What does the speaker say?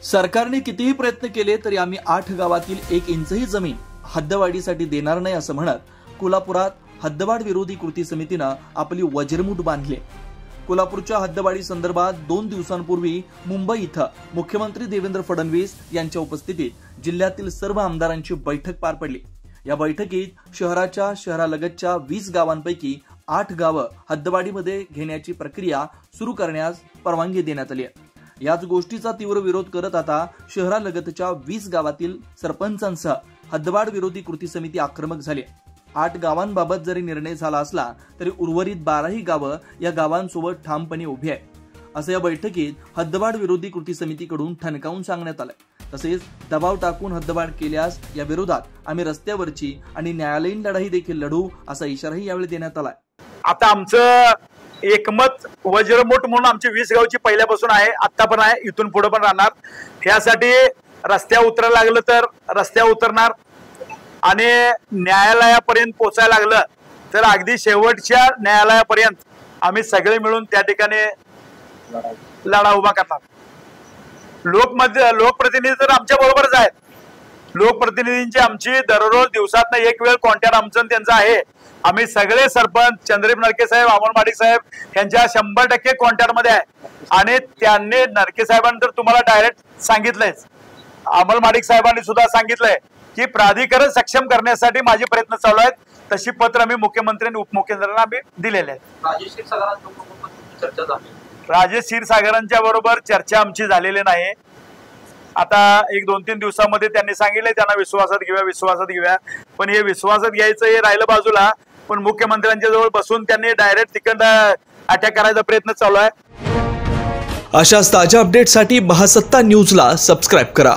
सरकारने कितीही प्रयत्न केले तरी आम्ही 8 गावातील 1 इंचही जमीन हद्दवाढीसाठी देणार नाही असं म्हणत कोल्हापुरात हद्दवाढ विरोधी कृती समितीनं आपली वज्रमूठ बांधली। कोल्हापूरच्या हद्दवाढी संदर्भात 2 दिवसांपूर्वी मुंबई इथं मुख्यमंत्री देवेंद्र फडणवीस यांच्या उपस्थितीत जिल्ह्यातील सर्व आमदारांची बैठक पार पडली। या बैठकीत शहरालगतच्या 20 गावांपैकी 8 गावं हद्दवाढीमध्ये घेण्याची प्रक्रिया सुरू करण्यास परवानगी देण्यात आली आहे। याच गोष्टीचा तीव्र विरोध करत आता शहरालगतच्या 20 गावातील सरपंचांसह हद्दवाढ विरोधी कृती समिती आक्रमक झाली। 8 गावांबाबत जरी निर्णय झाला असला तरी उर्वरित 12ही गावं या गावांसोबत ठामपणे उभी आहेत असं या बैठकीत हद्दवाढ विरोधी कृती समितीकडून ठणकावून सांगण्यात आलं। तसेच दबाव टाकून हद्दवाढ केल्यास या विरोधात आम्ही रस्त्यावरची आणि न्यायालयीन लढाई देखील लढू असा इशाराही यावेळी देण्यात आला। आता आमचं एकमत वज्रमूठ म्हणून आमची 20 गावची पहिल्यापासून आहे, आता पण आहे, इथून पुढे पण राहणार। यासाठी रस्त्या उतरायला लागलं तर रस्त्या उतरणार आणि न्यायालयापर्यंत पोचायला लागलं तर अगदी शेवटच्या न्यायालयापर्यंत आम्ही सगळे मिळून त्या ठिकाणी लढा उभा करणार। लोकप्रतिनिधी तर आमच्या बरोबरच आहेत। लोकप्रतिनिधींची आमची दररोज दिवसातनं एक वेळ कॉन्टॅक्ट आमचं त्यांचं आहे। आम्ही सगळे सरपंच चंद्रदीप नरके साहेब, अमोल माडिक साहेब यांच्या 100% कॉन्टॅक्ट मध्ये आहे आणि त्यांनी नरके साहेबांनी तर तुम्हाला डायरेक्ट सांगितलंयच, अमोल माडिक साहेबांनी सुद्धा सांगितलंय की प्राधिकरण सक्षम करण्यासाठी माझे प्रयत्न चालू आहेत। तशी पत्र आम्ही मुख्यमंत्री आणि उपमुख्यमंत्र्यांना आम्ही दिलेले आहेत। राजेश क्षीरसागरांच्या बरोबर चर्चा आमची झालेली नाही। आता 1-2-3 दिवसामध्ये त्यांनी सांगितले त्यांना विश्वासात घेऊया पण हे विश्वासात घ्यायचं हे राहिलं बाजूला, पण मुख्यमंत्र्यांच्या जवळ बसून त्यांनी डायरेक्ट तिकडं अटॅक करायचा प्रयत्न चालू आहे। अशाच ताज्या अपडेटसाठी महासत्ता न्यूजला सबस्क्राइब करा।